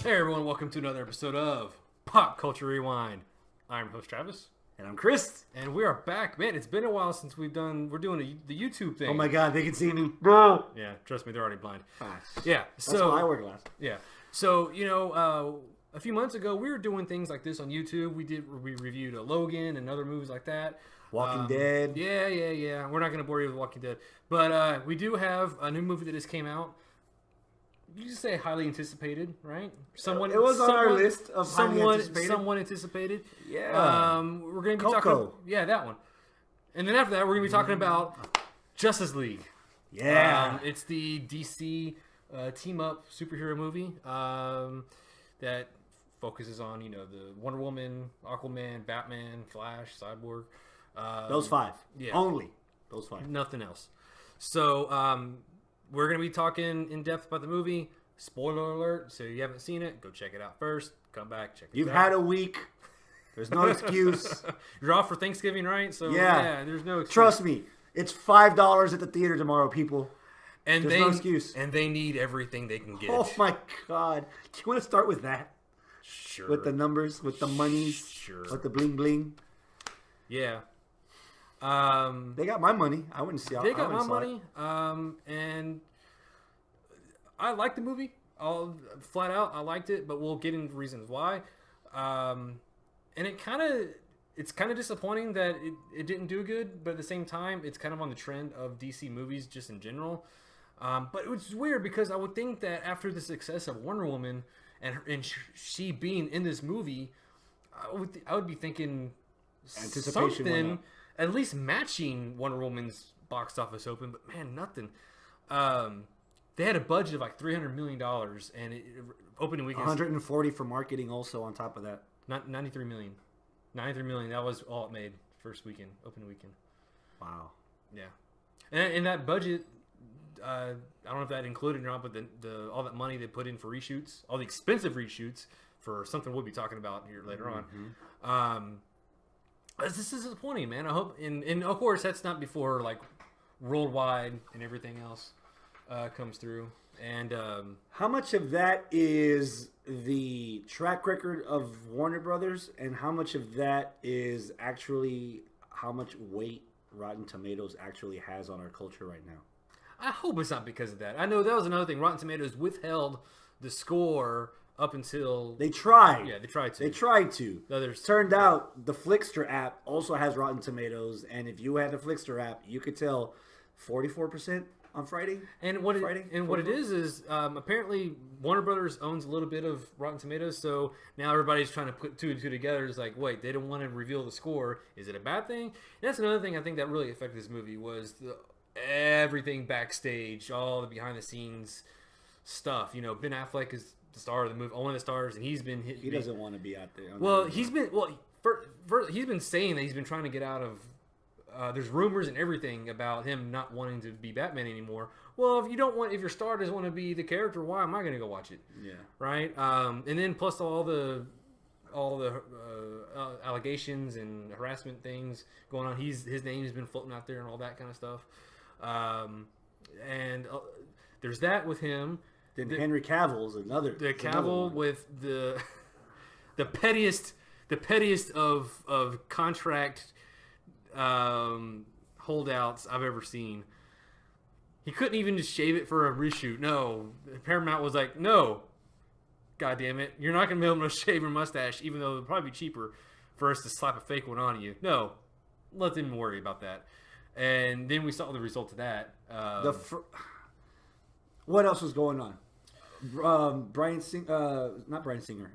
Hey everyone, welcome to another episode of Pop Culture Rewind. I'm host Travis, And I'm Chris. and we are back. Man, it's been a while since we're doing the YouTube thing. Oh my god, they can see me. Bro. Yeah, trust me, they're already blind. Ah, Yeah, That's so why I wear glasses. yeah, a few months ago we were doing things like this on YouTube. We reviewed Logan and other movies like that. Walking Dead. Yeah. We're not gonna bore you with Walking Dead, but we do have a new movie that just came out. You just say highly anticipated, right? It was on our list of highly anticipated. Somewhat anticipated. Yeah. We're gonna be Coco. talking. Yeah, that one. And then after that, we're gonna be talking about Justice League. Yeah. It's the DC team up superhero movie that focuses on the Wonder Woman, Aquaman, Batman, Flash, Cyborg. Those five. yeah. Only. Those five. Nothing else. So we're going to be talking in depth about the movie. Spoiler alert. So if you haven't seen it, go check it out first. Come back, check it out. You've had a week. There's no excuse. You're off for Thanksgiving, right? So Yeah. there's no excuse. Trust me. It's $5 at the theater tomorrow, people. And there's no excuse. And they need everything they can get. Oh my god. Do you want to start with that? Sure. With the numbers, with the monies, Sure. with the bling bling. Yeah. They got my money. I wouldn't see. They got my money. And I liked the movie. Flat out, I liked it, but we'll get into reasons why. And it's kind of disappointing that it didn't do good, but at the same time, it's kind of on the trend of DC movies just in general. But it was weird because I would think that after the success of Wonder Woman and she being in this movie, I would be thinking Anticipation went something up. at least matching Wonder Woman's box office open, but man, nothing. They had a budget of like $300 million, and opening weekend 140 for marketing also on top of that. not 93 million. 93 million. That was all it made first weekend, opening weekend. Wow. Yeah, and that budget, I don't know if that included or not, but the all that money they put in for reshoots, all the expensive reshoots for something we'll be talking about here later on. This is disappointing, man. I hope, and of course that's not before like worldwide and everything else comes through. And How much of that is the track record of Warner Brothers, and how much of that is actually how much weight Rotten Tomatoes actually has on our culture right now? I hope it's not because of that. I know that was another thing. Rotten Tomatoes withheld the score up until They tried. yeah, they tried to. They tried to. The others Turned out the Flickster app also has Rotten Tomatoes, and if you had the Flickster app, you could tell 44% on Friday. And what Friday? what it is apparently Warner Brothers owns a little bit of Rotten Tomatoes, so now everybody's trying to put two and two together. It's like, wait, they don't want to reveal the score. Is it a bad thing? And that's another thing I think that really affected this movie was everything backstage, all the behind the scenes stuff. Ben Affleck is the star of the movie, one of the stars, and he's been He doesn't want to be out there. Well, he's been he's been saying that he's been trying to get out of. There's rumors and everything about him not wanting to be Batman anymore. Well, if your star doesn't want to be the character, why am I going to go watch it? Yeah. Right. And then plus all the allegations and harassment things going on. His name has been floating out there and all that kind of stuff. And there's that with him. Then Henry Cavill's another. The another Cavill one. with the pettiest of contract holdouts I've ever seen. He couldn't even just shave it for a reshoot. No, Paramount was like, no, God damn it, you're not gonna be able to shave your mustache, even though it'll probably be cheaper for us to slap a fake one on you. No, let them worry about that. And then we saw the result of that. What else was going on? Not Brian Singer.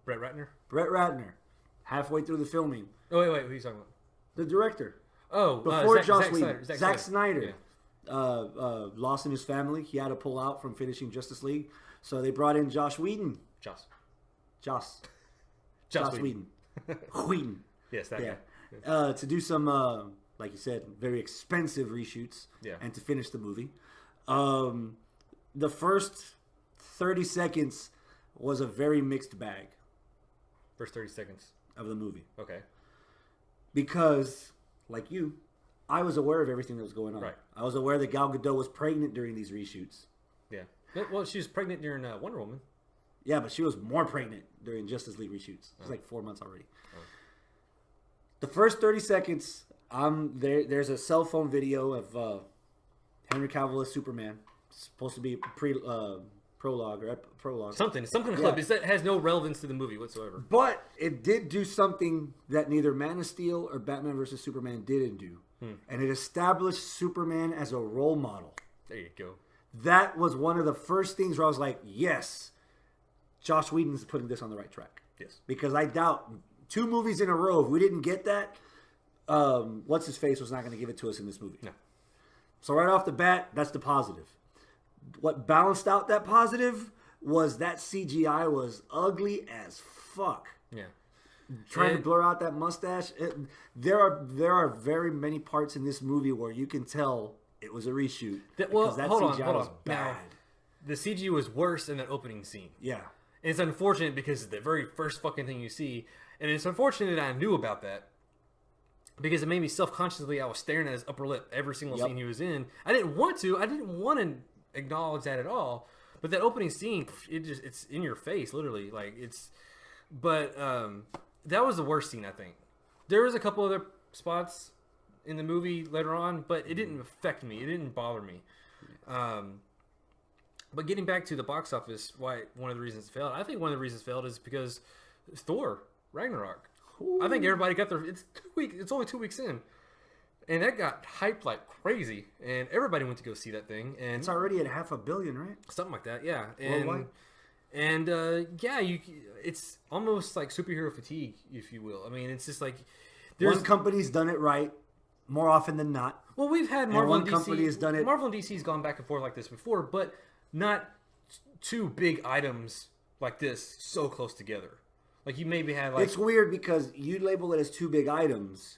Brett Ratner. Brett Ratner, halfway through the filming, Oh wait, who are you talking about? the director, Oh, before Joss Zack Whedon, Snyder. Zack Snyder, Yeah. lost in his family. He had to pull out from finishing Justice League, so they brought in Joss Whedon. Joss Whedon. Whedon. Yes, that Yeah. guy. To do some, like you said, very expensive reshoots. Yeah. And to finish the movie. The first 30 seconds was a very mixed bag First 30 seconds. of the movie. Okay. Because, like you, I was aware of everything that was going on. Right. I was aware that Gal Gadot was pregnant during these reshoots. Yeah. Well, she was pregnant during Wonder Woman. Yeah, but she was more pregnant during Justice League reshoots. It was like 4 months already. Oh. The first 30 seconds, there's a cell phone video of Henry Cavill as Superman. It's supposed to be prologue. Some kind of clip. That has no relevance to the movie whatsoever. But it did do something that neither Man of Steel or Batman vs. Superman didn't do. And it established Superman as a role model. There you go. That was one of the first things where I was like, yes, Joss Whedon's putting this on the right track. Yes. Because I doubt 2 movies in a row, if we didn't get that, What's-His-Face was not going to give it to us in this movie. No. So right off the bat, that's the positive. What balanced out that positive was that CGI was ugly as fuck. Yeah. Trying to blur out that mustache. There are very many parts in this movie where you can tell it was a reshoot. Hold on. Was bad. Now, the CG was worse in that opening scene. Yeah. And it's unfortunate because it's the very first fucking thing you see. And it's unfortunate that I knew about that. Because it made me self-consciously, I was staring at his upper lip every single scene he was in. I didn't want to acknowledge that at all. But that opening scene, it's in your face, literally. But that was the worst scene, I think. There was a couple other spots in the movie later on, but it didn't affect me. It didn't bother me. But getting back to the box office, why one of the reasons it failed, I think one of the reasons it failed is because Thor Ragnarok. Ooh. I think everybody got their. It's 2 weeks. It's only 2 weeks in, and that got hyped like crazy, and everybody went to go see that thing. And it's already at $500 million, right? Something like that, yeah. Worldwide? And it's almost like superhero fatigue, if you will. I mean, it's just like one company's done it right more often than not. Well, we've had Marvel and DC. Company has done it. Marvel and DC's gone back and forth like this before, but not 2 big items like this so close together. Like you maybe have like. It's weird because you label it as 2 big items.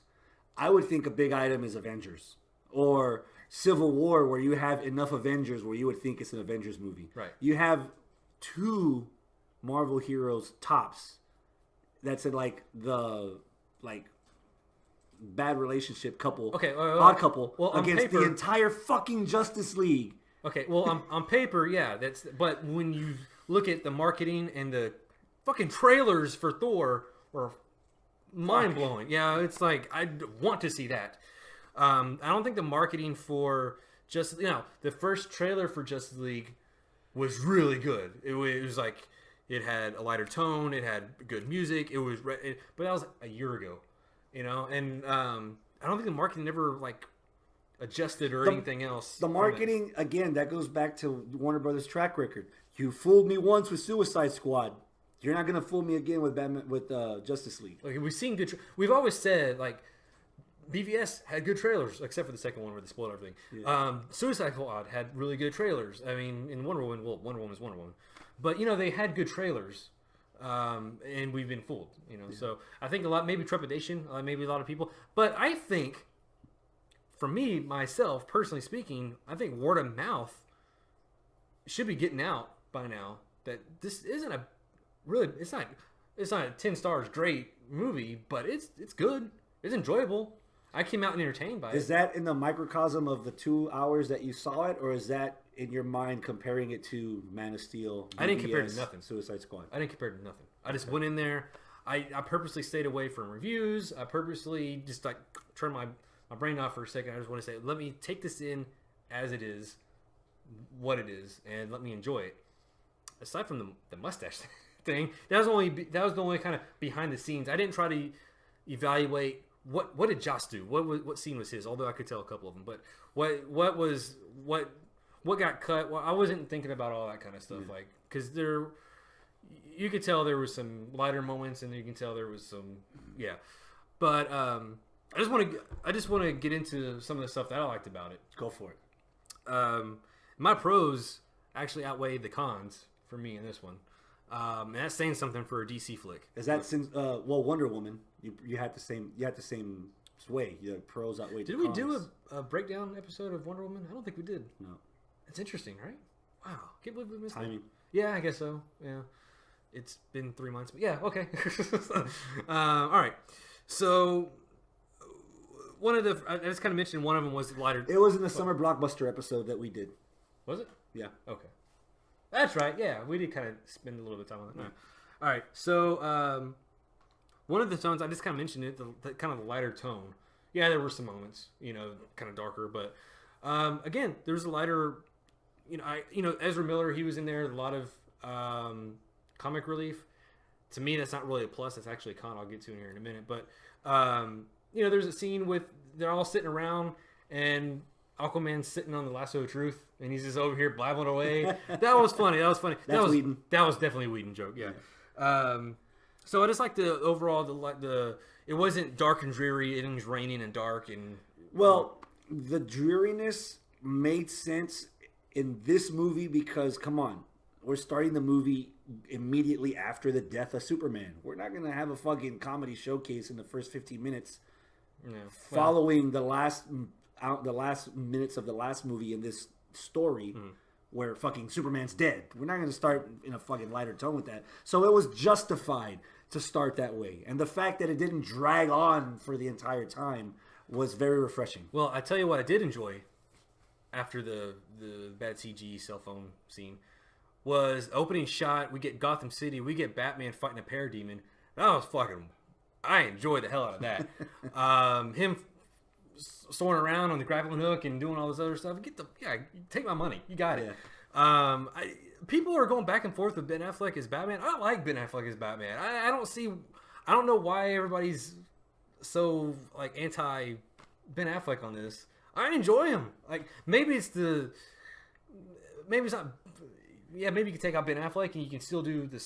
I would think a big item is Avengers or Civil War, where you have enough Avengers where you would think it's an Avengers movie. Right. You have 2 Marvel heroes tops. That's in the bad relationship couple. Okay. Odd couple. Well, against paper, the entire fucking Justice League. Okay. Well, on paper, yeah. But when you look at the marketing and the fucking trailers for Thor were mind blowing. Yeah, it's like I want to see that. I don't think the marketing for the first trailer for Justice League was really good. It was like it had a lighter tone, it had good music. But that was a year ago, And I don't think the marketing ever adjusted or anything else. The marketing again, that goes back to Warner Brothers' track record. You fooled me once with Suicide Squad. You're not gonna fool me again with Justice League. We've seen good. We've always said BVS had good trailers, except for the second one where they spoiled everything. Yeah. Suicide Squad had really good trailers. I mean, in Wonder Woman, Wonder Woman is Wonder Woman, but they had good trailers, and we've been fooled. Yeah. So I think maybe trepidation, maybe a lot of people, but I think, for me myself personally speaking, I think word of mouth should be getting out by now that this isn't it's not a 10 stars great movie, but it's good. It's enjoyable. I came out and entertained by it. Is that in the microcosm of the 2 hours that you saw it, or is that in your mind comparing it to Man of Steel? BBS, I didn't compare it to nothing. Suicide Squad. I didn't compare it to nothing. I just went in there. I purposely stayed away from reviews. I purposely just turned my brain off for a second. I just want to say, let me take this in as it is, what it is, and let me enjoy it. Aside from the mustache thing, that was the only kind of behind the scenes. I didn't try to evaluate what did Joss do. What scene was his? Although I could tell a couple of them, but what got cut? Well, I wasn't thinking about all that kind of stuff, because you could tell there was some lighter moments, and you can tell there was some But I just want to get into some of the stuff that I liked about it. Go for it. My pros actually outweighed the cons for me in this one. And that's saying something for a DC flick. Is that since Wonder Woman? You had the same way. The pros outweighed the cons. Did we do a breakdown episode of Wonder Woman? I don't think we did. No. It's interesting, right? Wow, can't believe we missed timing. It. Yeah, I guess so. Yeah, it's been 3 months, but yeah, okay. All right. So one of the I just kind of mentioned one of them was lighter. It was in the summer blockbuster episode that we did. Was it? Yeah. Okay. That's right. Yeah, we did kind of spend a little bit of time on that. Yeah. All right. So one of the tones I just kind of mentioned it, the kind of the lighter tone. Yeah, there were some moments, kind of darker, but again, there was a lighter. Ezra Miller, he was in there. A lot of comic relief. To me, that's not really a plus. That's actually a con. I'll get to in here in a minute. But there's a scene with they're all sitting around and Aquaman's sitting on the lasso of truth, and he's just over here blabbing away. That was funny. That's Whedon. That was definitely a Whedon joke. Yeah. So I just like the overall the it wasn't dark and dreary. It was raining and dark and. Well, the dreariness made sense in this movie because come on, we're starting the movie immediately after the death of Superman. We're not gonna have a fucking comedy showcase in the first 15 minutes, following the last minutes of the last movie in this story, where fucking Superman's dead. We're not gonna start in a fucking lighter tone with that. So it was justified to start that way, and the fact that it didn't drag on for the entire time was very refreshing. Well, I tell you what, I did enjoy after the bad CG cell phone scene. Was opening shot. We get Gotham City. We get Batman fighting a parademon. That was fucking. I enjoyed the hell out of that. Him soaring around on the grappling hook and doing all this other stuff. Take my money. You got it. Yeah. People are going back and forth with Ben Affleck as Batman. I like Ben Affleck as Batman. I don't know why everybody's so like anti Ben Affleck on this. I enjoy him. Like maybe it's not. Yeah, maybe you can take out Ben Affleck and you can still do the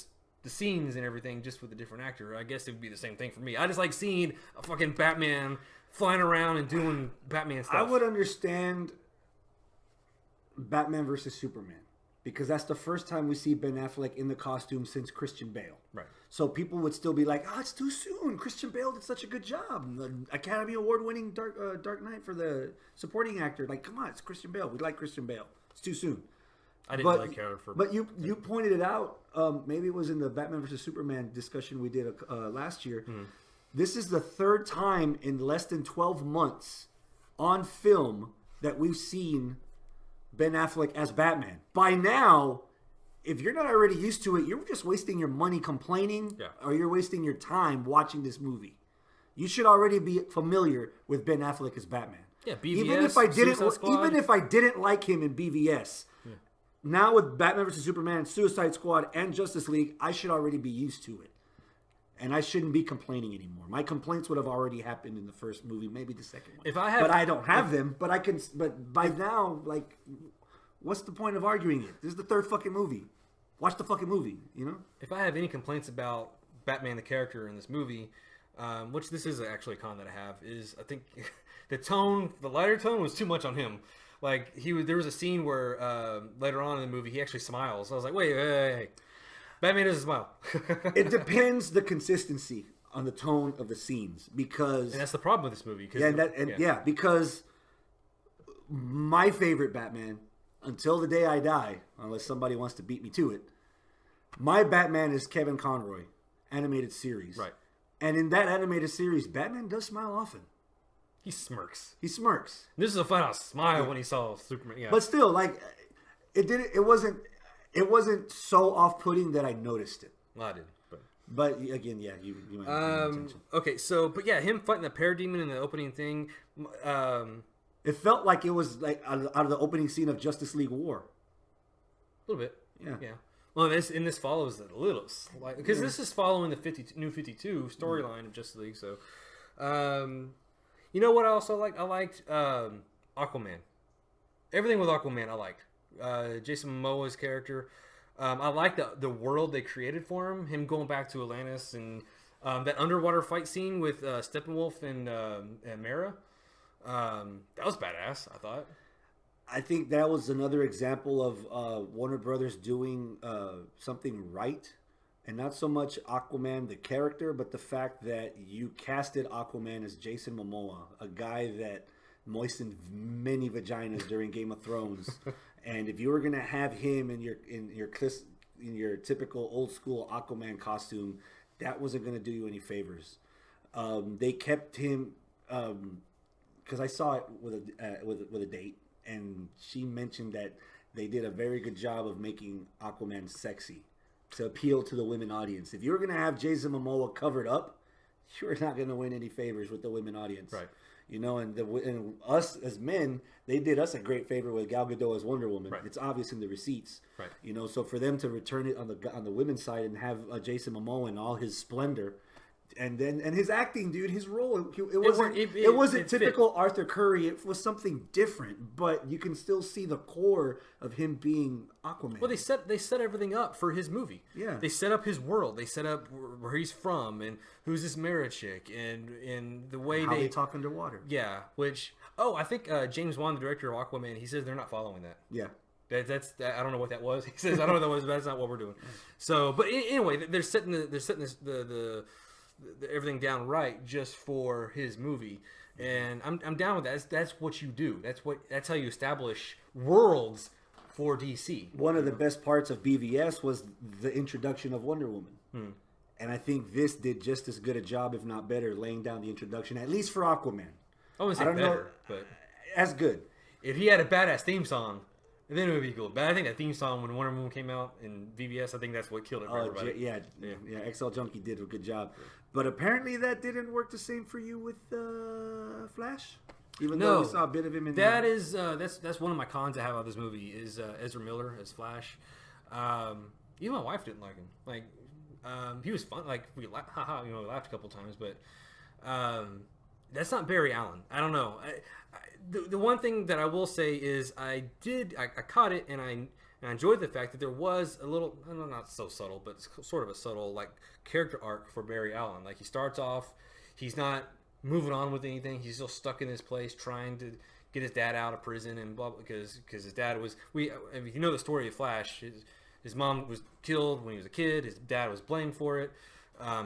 scenes and everything just with a different actor. I guess it would be the same thing for me. I just like seeing a fucking Batman flying around and doing Batman stuff. I would understand Batman versus Superman because that's the first time we see Ben Affleck in the costume since Christian Bale. Right. So people would still be like, it's too soon. Christian Bale did such a good job. The Academy Award-winning Dark Knight for the supporting actor. Like, come on, it's Christian Bale. We like Christian Bale. It's too soon. I didn't like her for. But you pointed it out. Maybe it was in the Batman versus Superman discussion we did last year. Mm-hmm. This is the third time in less than 12 months on film that we've seen Ben Affleck as Batman. By now, if you're not already used to it, you're just wasting your money complaining, or you're wasting your time watching this movie. You should already be familiar with Ben Affleck as Batman. Yeah, BVS. Even if I didn't like him in BVS. Yeah. Now with Batman vs. Superman, Suicide Squad, and Justice League, I should already be used to it. And I shouldn't be complaining anymore. My complaints would have already happened in the first movie, maybe the second one. But I don't have them. But I can. But by now, like, what's the point of arguing it? This is the third fucking movie. Watch the fucking movie, you know? If I have any complaints about Batman the character in this movie, which this is actually a con that I have, is I think the lighter tone was too much on him. Like there was a scene where later on in the movie he actually smiles. I was like, wait. Batman doesn't smile. It depends the consistency on the tone of the scenes because and that's the problem with this movie. Because my favorite Batman, until the day I die, unless somebody wants to beat me to it, my Batman is Kevin Conroy, animated series. Right. And in that animated series, Batman does smile often. He smirks. This is a flat out smile when he saw Superman. Yeah. But still, like, it wasn't so off-putting that I noticed it. Well, I did. But again, yeah, you might have attention. Okay, so but yeah, him fighting the parademon in the opening thing. It felt like it was like out of the opening scene of Justice League War. A little bit. Yeah. Well, this follows it a little slight because this is following the New 52 storyline of Justice League. So, you know what I also liked? I liked Aquaman. Everything with Aquaman I liked. Jason Momoa's character. I liked the world they created for him. Him going back to Atlantis and that underwater fight scene with Steppenwolf and Mera. That was badass, I thought. I think that was another example of Warner Brothers doing something right. And not so much Aquaman, the character, but the fact that you casted Aquaman as Jason Momoa, a guy that moistened many vaginas during Game of Thrones. And if you were going to have him in your typical old school Aquaman costume, that wasn't going to do you any favors. They kept him because I saw it with a date, and she mentioned that they did a very good job of making Aquaman sexy to appeal to the women audience. If you were going to have Jason Momoa covered up, you're not going to win any favors with the women audience. Right. You know, and us as men, they did us a great favor with Gal Gadot as Wonder Woman. Right. It's obvious in the receipts. Right. You know, so for them to return it on the women's side and have Jason Momoa in all his splendor, and his acting, dude, his role, it wasn't typical fit. Arthur Curry. It was something different, but you can still see the core of him being Aquaman. Well, they set everything up for his movie. Yeah, they set up his world. They set up where he's from and who's this Mara chick and the way how they talk underwater. Yeah, which I think James Wan, the director of Aquaman, he says they're not following that. Yeah. That's I don't know what that was. He says I don't know what that was, but that's not what we're doing. So, but anyway, they're setting the everything down right just for his movie, and I'm down with that. That's what you do. That's how you establish worlds for DC. One of the best parts of BVS was the introduction of Wonder Woman, and I think this did just as good a job, if not better, laying down the introduction, at least for Aquaman. I wouldn't say better, but as good. If he had a badass theme song, then it would be cool. But I think that theme song when Wonder Woman came out in VBS, I think that's what killed it for everybody. Yeah. XL Junkie did a good job. But apparently that didn't work the same for you with Flash? Even though we saw a bit of him in that's one of my cons I have about this movie is Ezra Miller as Flash. Even my wife didn't like him. Like, he was fun. Like, we laughed a couple times, but that's not Barry Allen. I don't know. The one thing that I will say is I caught it and I enjoyed the fact that there was a little, not so subtle, but sort of a subtle like character arc for Barry Allen. Like, he starts off, he's not moving on with anything. He's still stuck in this place trying to get his dad out of prison and blah, because his dad was if you know the story of Flash, his mom was killed when he was a kid. His dad was blamed for it.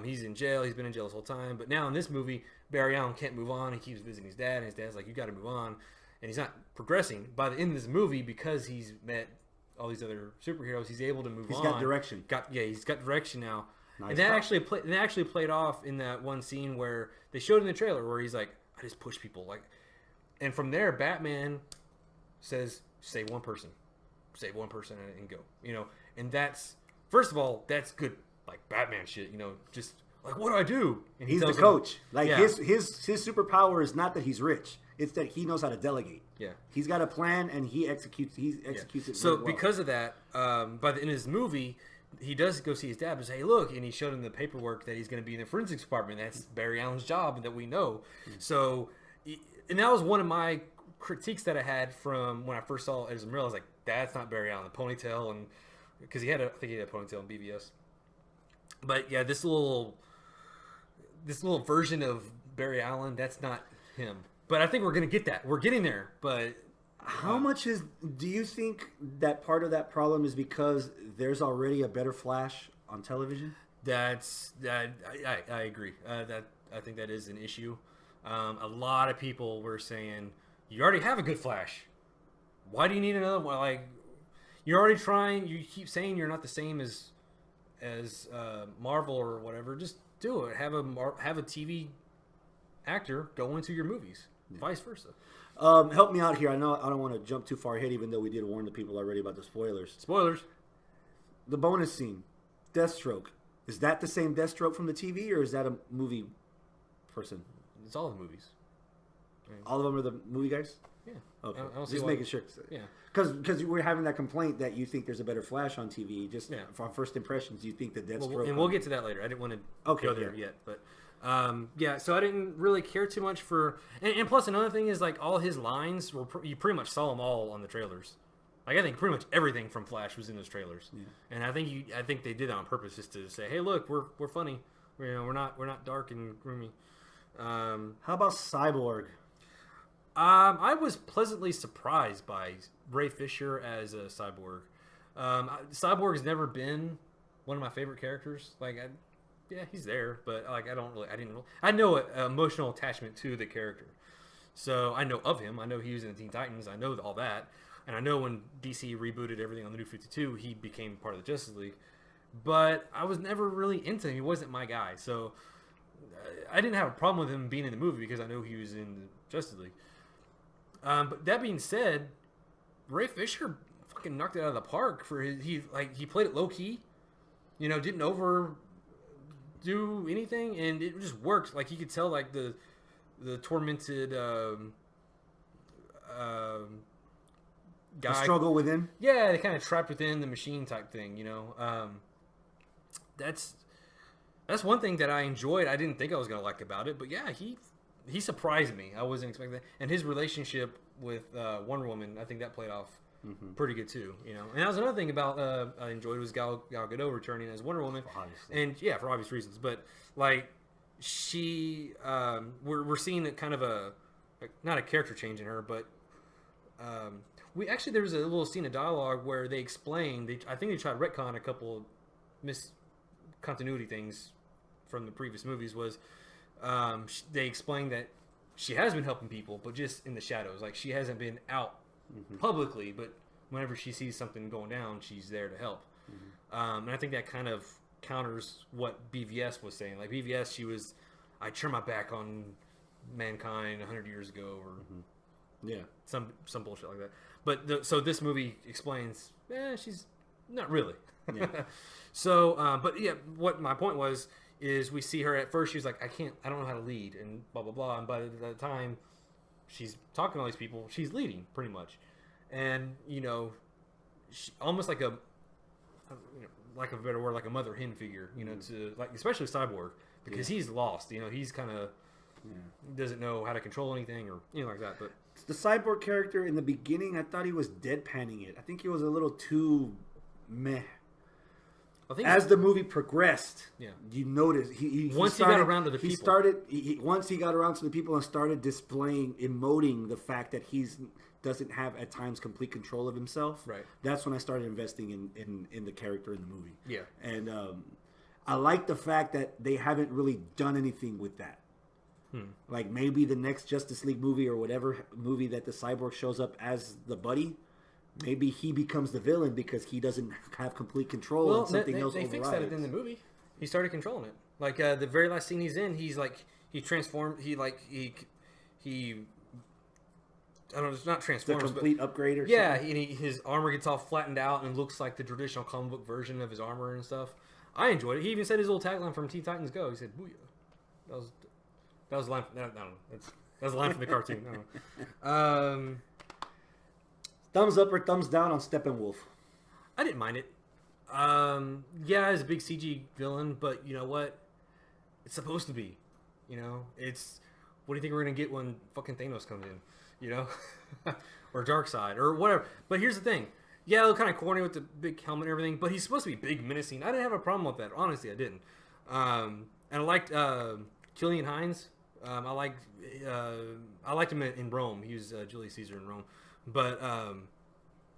He's in jail. He's been in jail this whole time. But now in this movie, Barry Allen can't move on. He keeps visiting his dad, and his dad's like, "You got to move on," and he's not progressing. By the end of this movie, because he's met all these other superheroes, he's able to move on. He's got direction. He's got direction now. Nice. And that actually played off in that one scene where they showed in the trailer where he's like, "I just push people," like, and from there, Batman says, "Save one person, and go." You know, and that's, first of all, that's good, like Batman shit. You know, just like, what do I do? And he's the coach. His superpower is not that he's rich; it's that he knows how to delegate. Yeah, he's got a plan and he executes. He executes it. So because of that, by the end of this movie, he does go see his dad and say, "Hey, look," and he showed him the paperwork that he's going to be in the forensics department. That's Barry Allen's job that we know. So, and that was one of my critiques that I had from when I first saw Ezra Miller. I was like, "That's not Barry Allen." The ponytail, and because I think he had a ponytail in BVS. But yeah, this little version of Barry Allen, that's not him. But I think we're gonna get that. We're getting there. But how much do you think that part of that problem is because there's already a better Flash on television? I agree. I think that is an issue. A lot of people were saying, "You already have a good Flash. Why do you need another one?" Like, you're already trying. You keep saying you're not the same as Marvel or whatever. Just do it. Have a TV actor go into your movies. Yeah. Vice versa. Help me out here. I know I don't want to jump too far ahead, even though we did warn the people already about the spoilers. Spoilers. The bonus scene, Deathstroke. Is that the same Deathstroke from the TV, or is that a movie person? It's all the movies. All of them are the movie guys? Yeah. Okay. Just making sure. Yeah. Because we're having that complaint that you think there's a better Flash on TV. Just from first impressions, you think that Deathstroke. And we'll get to that later. I didn't want to go there yet, but. So I didn't really care too much for, and plus another thing is like all his lines were you pretty much saw them all on the trailers. Like I think pretty much everything from Flash was in those trailers, and I think they did that on purpose just to say, hey, look, we're funny, we're not dark and gloomy. How about Cyborg? I was pleasantly surprised by Ray Fisher as a Cyborg. Cyborg has never been one of my favorite characters. Yeah, he's there, but I know an emotional attachment to the character. So I know of him. I know he was in the Teen Titans. I know all that. And I know when DC rebooted everything on the New 52, he became part of the Justice League. But I was never really into him. He wasn't my guy. So I didn't have a problem with him being in the movie because I know he was in the Justice League. But that being said, Ray Fisher fucking knocked it out of the park for he played it low key, didn't overdo anything, and it just worked. Like you could tell, like the tormented guy, the struggle within. Yeah, they kind of trapped within the machine type thing. That's one thing that I enjoyed. I didn't think I was gonna like about it, but yeah, he surprised me. I wasn't expecting that, and his relationship with Wonder Woman, I think that played off pretty good too. And that was another thing about I enjoyed was Gal Gadot returning as Wonder Woman, and yeah, for obvious reasons. But like she, we're seeing it kind of not a character change in her, but there was a little scene of dialogue where they explained. I think they tried to retcon a couple miscontinuity things from the previous movies. Was they explained that she has been helping people, but just in the shadows. Like she hasn't been out publicly, but whenever she sees something going down, she's there to help. And I think that kind of counters what BVS was saying. Like BVS, I turned my back on mankind 100 years ago, or some bullshit like that. But so this movie explains, she's not really. Yeah. So, but yeah, what my point was is we see her at first. She was like, I don't know how to lead, and blah blah blah. And by the time she's talking to all these people, she's leading pretty much, and she, almost like a better word, like a mother hen figure, to like especially Cyborg, because he's lost. He's kind of doesn't know how to control anything or anything like that. But the Cyborg character in the beginning, I thought he was deadpanning it. I think he was a little too meh. As the movie progressed, you notice once he got around to the people, once he got around to the people and started emoting the fact that doesn't have at times complete control of himself. Right. That's when I started investing in the character in the movie. Yeah. And I like the fact that they haven't really done anything with that. Like maybe the next Justice League movie or whatever movie that the Cyborg shows up as the buddy. Maybe he becomes the villain because he doesn't have complete control and something else overrides. They fixed that in the movie. He started controlling it. Like the very last scene he's in, he's like he transformed. He I don't know. It's not transforms. The complete upgrade or something. His armor gets all flattened out and looks like the traditional comic book version of his armor and stuff. I enjoyed it. He even said his old tagline from Teen Titans Go. He said, "Booyah." That was a line. I don't know. That's a line from the cartoon. I don't know. Thumbs up or thumbs down on Steppenwolf? I didn't mind it. Yeah, it's a big CG villain, but you know what? It's supposed to be. It's what do you think we're gonna get when fucking Thanos comes in? Or Darkseid or whatever. But here's the thing. Yeah, it looked kind of corny with the big helmet and everything, but he's supposed to be big, menacing. I didn't have a problem with that. Honestly, I didn't. And I liked Killian Hines. I liked him in Rome. He was Julius Caesar in Rome. But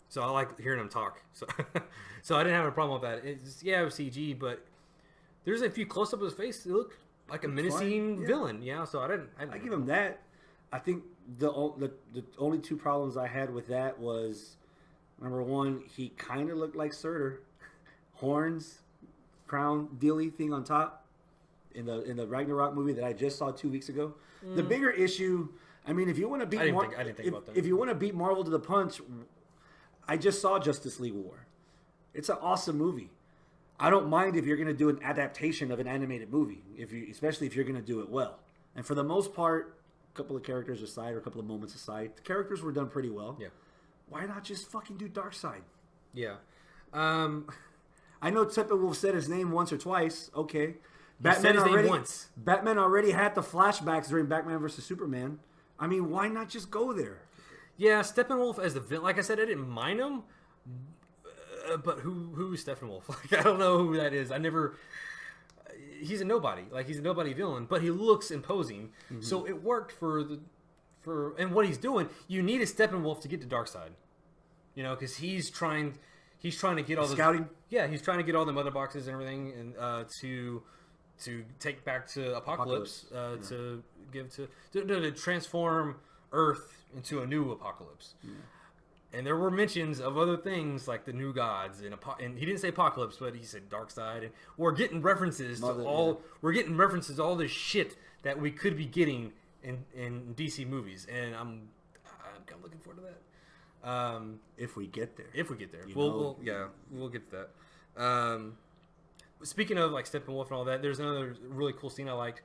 so I like hearing him talk. So I didn't have a problem with that. It was CG, but there's a few close up of his face. It looked like a menacing villain. Yeah. So I give him that. I think the only two problems I had with that was number one, he kind of looked like Surtur, horns, crown, dealy thing on top in the Ragnarok movie that I just saw 2 weeks ago. The bigger issue. I mean, if you want to beat, I didn't think about that. If you want to beat Marvel to the punch, I just saw Justice League War. It's an awesome movie. I don't mind if you're going to do an adaptation of an animated movie, especially if you're going to do it well. And for the most part, a couple of characters aside or a couple of moments aside, the characters were done pretty well. Yeah. Why not just fucking do Darkseid? Yeah. I know Steppenwolf said his name once or twice. Okay. Batman already had the flashbacks during Batman vs. Superman. I mean, why not just go there? Yeah, Steppenwolf as the villain. Like I said, I didn't mind him. But who's Steppenwolf? Like, I don't know who that is. He's a nobody. Like, he's a nobody villain, but he looks imposing. Mm-hmm. So it worked for and what he's doing. You need a Steppenwolf to get to Darkseid. Because he's trying to get all the scouting. Yeah, he's trying to get all the mother boxes and everything, and to take back to Apocalypse. To give to transform Earth into a new Apocalypse. Yeah. And there were mentions of other things like the New Gods and he didn't say Apocalypse, but he said Darkseid, and we're getting references to all this shit that we could be getting in DC movies, and I'm kind of looking forward to If we get there. If we get there, You we'll know. we'll get to that. Speaking of like Steppenwolf and all that, there's another really cool scene I liked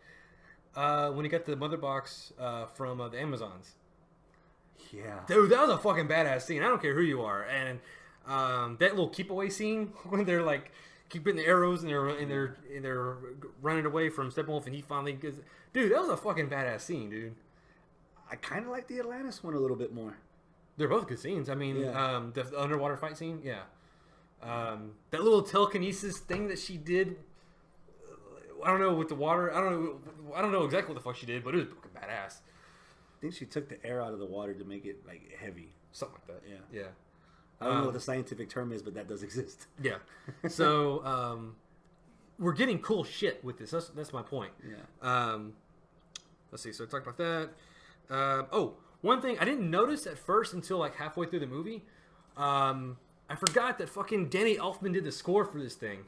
when he got the mother box from the Amazons. Yeah. Dude, that was a fucking badass scene. I don't care who you are, and that little keep away scene when they're like keeping the arrows and they're running away from Steppenwolf, and he finally gets. Dude, that was a fucking badass scene, dude. I kind of like the Atlantis one a little bit more. They're both good scenes. I mean, Yeah. the underwater fight scene, yeah. That little telekinesis thing that she did, I don't know, with the water. I don't know exactly what the fuck she did, but it was fucking badass. I think she took the air out of the water to make it like heavy. Something like that. Yeah. Yeah. I don't know what the scientific term is, but that does exist. Yeah. So we're getting cool shit with this. That's my point. Yeah. Let's see. So I talked about that. One thing I didn't notice at first until like halfway through the movie. I forgot that fucking Danny Elfman did the score for this thing.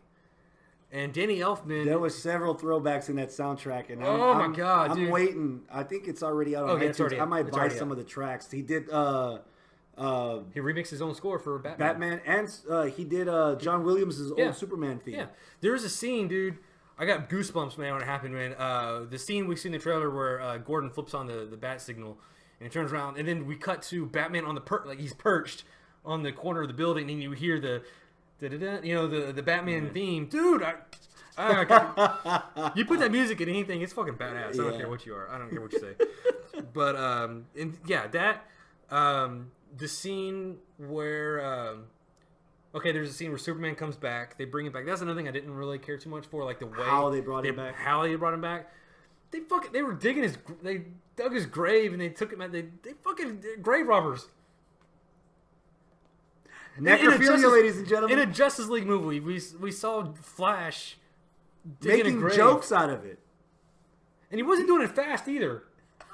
And Danny Elfman... There was several throwbacks in that soundtrack, and my God, I'm dude. waiting. I think it's already out on Okay, it's iTunes. already I out. might It's buy already some out. of the tracks. He did He remixed his own score for Batman, and he did John Williams' Yeah. old Superman theme. Yeah. There's a scene, dude. I got goosebumps, man, when it happened, man. The scene we see in the trailer where Gordon flips on the bat signal and he turns around, and then we cut to Batman on like he's perched on the corner of the building, and you hear the the Batman theme, dude. You put that music in anything, it's fucking badass. I don't Yeah. care what you are. I don't care what you say. But the scene where there's a scene where Superman comes back. They bring him back. That's another thing I didn't really care too much for, like the way How they brought him back. How they brought him back. They were digging they dug his grave and they took him out. They fucking grave robbers. Necrophilia, ladies and gentlemen. In a Justice League movie, we saw Flash digging a making grave. jokes out of it. And he wasn't doing it fast either.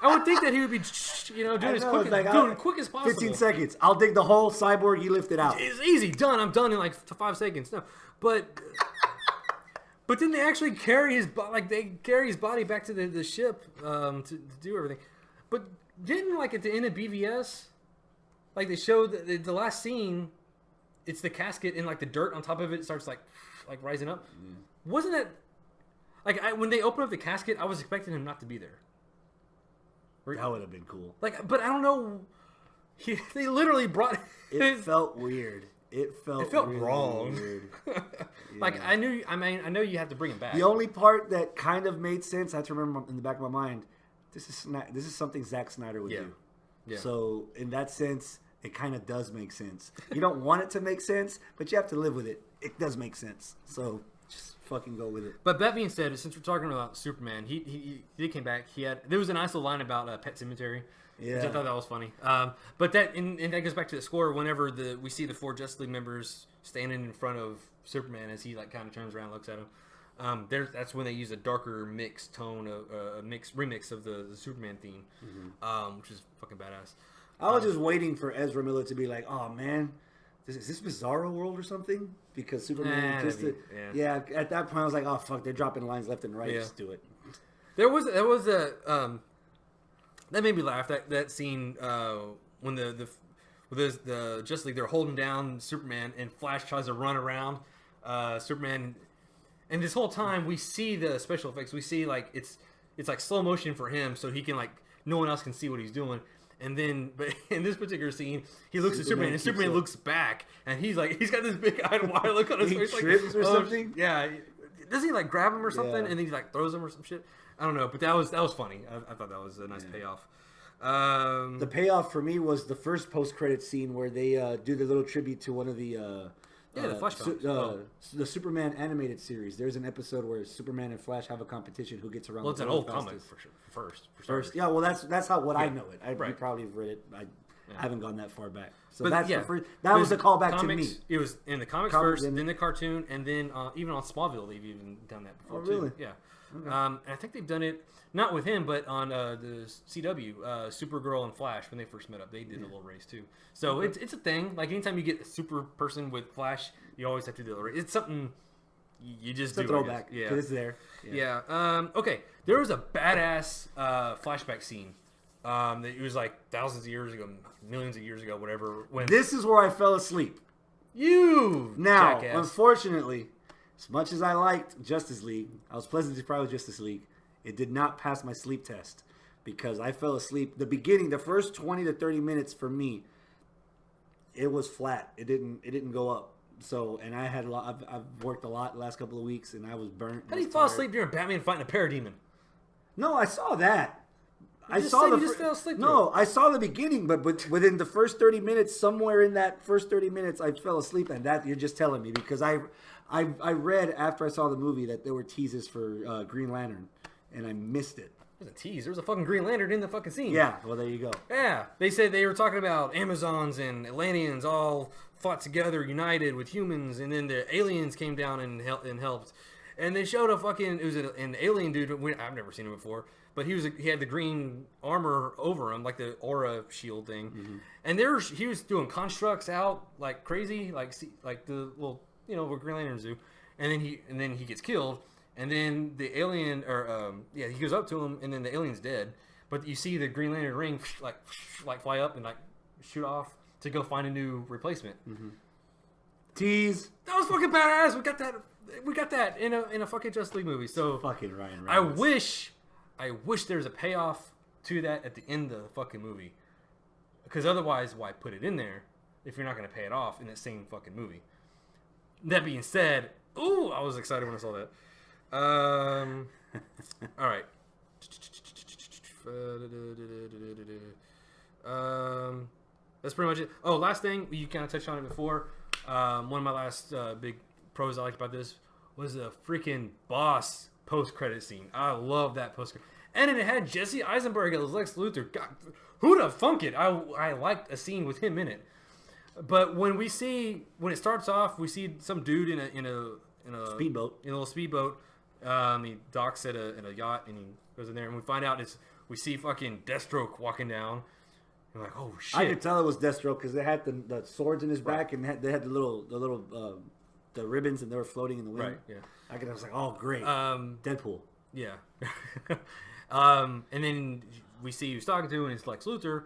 I would think that he would be, doing as quick as possible. 15 seconds. I'll dig the whole cyborg. You lift it out. It's easy, done. I'm done in like 5 seconds. No, but then they actually carry his body back to the ship to do everything. But didn't like at the end of BVS, like they showed the last scene, it's the casket and like the dirt on top of it starts like rising up. Wasn't that like when they opened up the casket? I was expecting him not to be there. That would have been cool. Like, but I don't know. They literally brought. It felt weird. It felt really wrong. Weird. Like I know you have to bring him back. The only part that kind of made sense, I have to remember in the back of my mind, this is something Zack Snyder would do. Yeah. So in that sense, it kind of does make sense. You don't want it to make sense, but you have to live with it. It does make sense. So just fucking go with it. But that being said, since we're talking about Superman, he came back. There was a nice little line about Pet Cemetery. Yeah. Which I thought that was funny. But that and that goes back to the score. Whenever we see the 4 Justice League members standing in front of Superman as he like kind of turns around and looks at him, that's when they use a darker mixed tone, a remix of the Superman theme, which is fucking badass. I was just waiting for Ezra Miller to be like, "Oh man, is this Bizarro World or something?" Because Superman at that point I was like, "Oh fuck, they're dropping lines left and right. Yeah. Just do it." There was a that made me laugh. That scene when the Justice League, they're holding down Superman and Flash tries to run around Superman, and this whole time we see the special effects. We see like it's like slow motion for him, so he can like no one else can see what he's doing. And then, but in this particular scene, he looks at Superman, and Superman looks back, and he's got this big-eyed wide look on his He face, trips or something. Yeah, doesn't he like grab him or something, Yeah. and then he like throws him or some shit? I don't know, but that was funny. I thought that was a nice payoff. The payoff for me was the first post-credit scene where they do the little tribute to one of the the Flash comics. the Superman animated series. There's an episode where Superman and Flash have a competition who gets around. Well, it's the an world old comic fastest. for sure. First, Yeah, well, that's how I know it. You Right. probably have read it. I haven't gone that far back. So But that's yeah, the first. That was a callback to me. It was in the comics Comics, first, and then the cartoon, and then even on Smallville they've even done that before. Oh, really? Too. Yeah. And I think they've done it not with him, but on the CW, Supergirl and Flash when they first met up, they did a little race too. So it's a thing. Like anytime you get a super person with Flash, you always have to do a little race. It's something you just It's do. a I throwback. guess. It's there. Yeah. Okay. There was a badass flashback scene It was like thousands of years ago, millions of years ago, whatever. When This is where I fell asleep. you Now, jackass. unfortunately, as much as I liked Justice League, I was pleasantly surprised with Justice League. It did not pass my sleep test because I fell asleep. The beginning, the first 20 to 30 minutes for me, it was flat. It didn't go up. So, and I had a lot. I've worked a lot the last couple of weeks, and I was burnt. How do you fall asleep during Batman fighting a parademon? No, I saw that. I just saw said the you just fell asleep No, I saw the beginning, but within the first 30 minutes, somewhere in that first 30 minutes, I fell asleep, and that you're just telling me because I read after I saw the movie that there were teases for Green Lantern, and I missed it. There's a tease. There was a fucking Green Lantern in the fucking scene. Yeah, well there you go. Yeah, they said they were talking about Amazons and Atlanteans all fought together, united with humans, and then the aliens came down and helped. And they showed it was an alien dude. I've never seen him before, but he had the green armor over him, like the aura shield thing. Mm-hmm. And he was doing constructs out like crazy, like the little what Green Lanterns do. And then he gets killed. And then the alien, he goes up to him, and then the alien's dead. But you see the Green Lantern ring like fly up and like shoot off to go find a new replacement. Mm-hmm. Tease. That was fucking badass. We got that in a fucking Justice League movie. So fucking Ryan Reynolds. I wish there's a payoff to that at the end of the fucking movie. Because otherwise, why put it in there if you're not going to pay it off in that same fucking movie? That being said, ooh, I was excited when I saw that. All right. That's pretty much it. Oh, last thing, you kind of touched on it before. One of my last big pros I liked about this was the freaking boss post-credit scene. I love that post-credit. And it had Jesse Eisenberg as Lex Luthor. God, who'd have thunk it? I liked a scene with him in it. But when it starts off, we see some dude in a speedboat. In a little speedboat. He docks in a yacht, and he goes in there, and we find out we see fucking Deathstroke walking down. I'm like, oh shit! I could tell it was Deathstroke because they had the swords in his back, and they had the ribbons, and they were floating in the wind. Right. Yeah. I was like, oh great, Deadpool. Yeah. And then we see who's talking to, and it's Lex Luthor.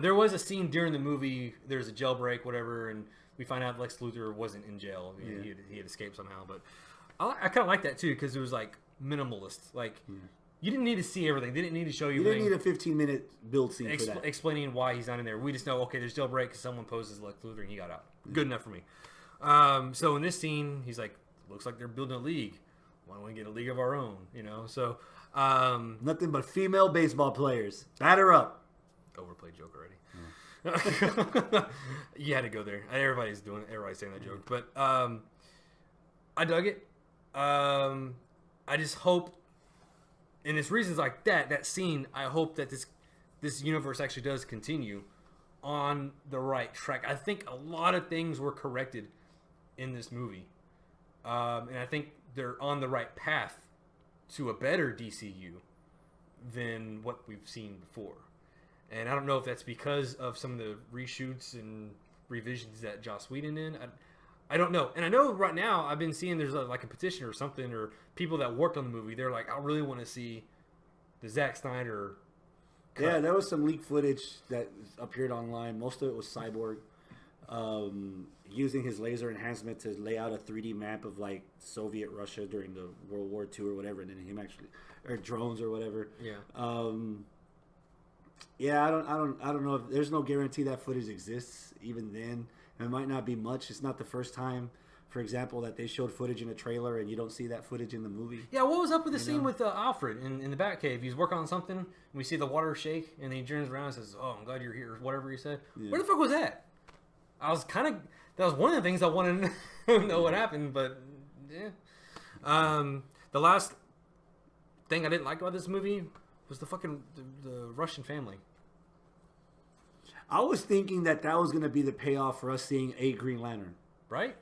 There was a scene during the movie. There's a jailbreak, whatever, and we find out Lex Luthor wasn't in jail. He had escaped somehow, but I kind of like that too because it was like minimalist. Like you didn't need to see everything. They didn't need to show you. You didn't need a 15-minute build scene for that. Explaining why he's not in there. We just know, okay, there's jailbreak because someone poses Lex Luthor and he got out. Good enough for me. So in this scene, he's like, looks like they're building a league. Why don't we get a league of our own? So nothing but female baseball players. Batter up. Overplayed joke already. You had to go there. Everybody's saying that joke, but I dug it. I just hope, and it's reasons like that scene, I hope that this universe actually does continue on the right track. I think a lot of things were corrected in this movie, and I think they're on the right path to a better DCU than what we've seen before. And I don't know if that's because of some of the reshoots and revisions that Joss Whedon did. I don't know. And I know right now I've been seeing there's like a petition or something, or people that worked on the movie. They're like, I really want to see the Zack Snyder cut. Yeah, there was some leaked footage that appeared online. Most of it was Cyborg using his laser enhancement to lay out a 3D map of like Soviet Russia during the World War II or whatever, and then him actually, or drones or whatever. Yeah. Yeah, I don't know if there's no guarantee that footage exists. Even then, it might not be much. It's not the first time, for example, that they showed footage in a trailer and you don't see that footage in the movie. Yeah, what was up with the scene with Alfred in the Batcave? He's working on something, and we see the water shake, and he turns around and says, "Oh, I'm glad you're here," or whatever he said. Yeah. Where the fuck was that? That was one of the things I wanted to know what happened, but yeah. The last thing I didn't like about this movie was the fucking the Russian family. I was thinking that was going to be the payoff for us seeing a Green Lantern. Right?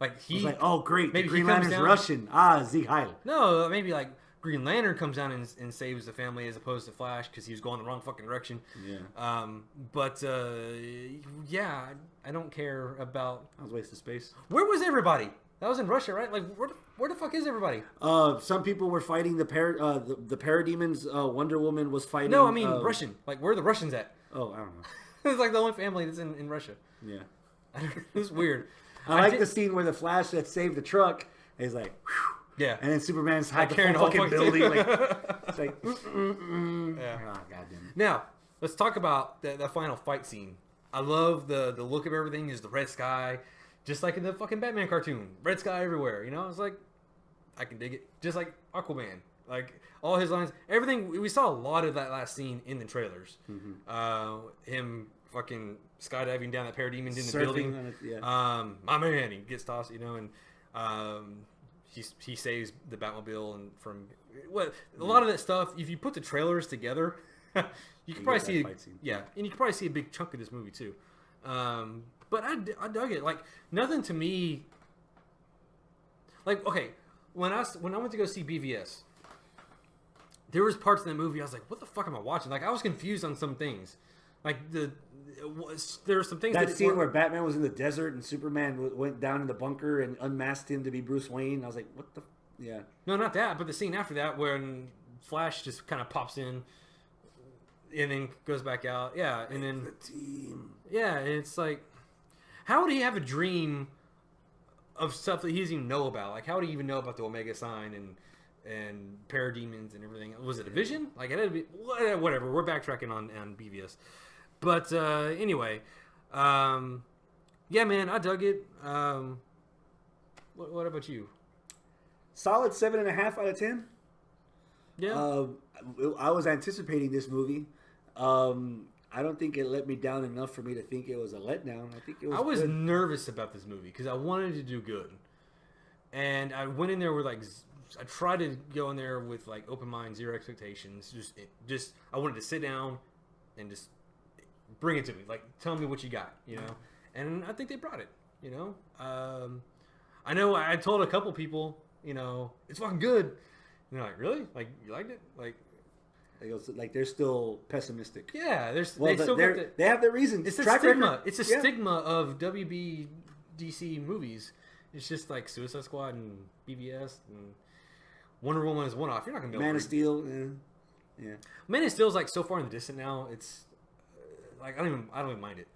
Like he was like, oh great, the Green Lantern's Russian. Sieg Heil. No, maybe like Green Lantern comes down and saves the family as opposed to Flash because he was going the wrong fucking direction. Yeah. Yeah, I don't care about. That was a waste of space. Where was everybody? That was in Russia, right? Like, where the fuck is everybody? Some people were fighting the parademons. Wonder Woman was fighting. No, I mean Russian. Like, where are the Russians at? Oh, I don't know. It's like the only family that's in Russia. Yeah. It's weird. I like the scene where the Flash that saved the truck is like, whew, Yeah. and then Superman's hiding carrying the the whole fucking fucking building. thing. Like, it's like, Yeah. Oh, goddamn. Now, let's talk about the final fight scene. I love the look of everything is the red sky, just like in the fucking Batman cartoon. Red sky everywhere, you know? It's like, I can dig it. Just like Aquaman. Like, all his lines, everything, we saw a lot of that last scene in the trailers. Him fucking skydiving down that parademon in the Surfing building. on it, yeah. My man, he gets tossed, you know, and he saves the Batmobile and from what a lot of that stuff. If you put the trailers together, you can probably see, yeah, and you can probably see a big chunk of this movie too. But I dug it. Like nothing to me. Like okay, when I went to go see BVS, there was parts in the movie I was like, what the fuck am I watching? Like I was confused on some things. Like there were some things that scene where Batman was in the desert and Superman went down in the bunker and unmasked him to be Bruce Wayne. I was like, what the? Yeah. No, not that, but the scene after that when Flash just kind of pops in and then goes back out. Yeah, and then the team. Yeah, and it's like, how would he have a dream of stuff that he doesn't even know about? Like, how would he even know about the Omega sign and parademons and everything? Was it a vision? Like, it had to be whatever. We're backtracking on BVS. But anyway, yeah, man, I dug it. What about you? Solid 7.5 out of 10. Yeah, I was anticipating this movie. I don't think it let me down enough for me to think it was a letdown. I think it was. I was good. nervous about this movie because I wanted to do good, and I went in there with like. I tried to go in there with like open mind, zero expectations. Just I wanted to sit down and just bring it to me. Like, tell me what you got, you know? And I think they brought it, you know? I know I told a couple people, you know, it's fucking good. And they're like, really? Like, you liked it? Like they're still pessimistic. Yeah, they have their reasons. It's a stigma. Record. It's a stigma of WB DC movies. It's just like Suicide Squad and BVS and Wonder Woman is one off. You're not gonna be able Man of Steel. Yeah. Man of Steel is like so far in the distant now. It's like I don't even mind it.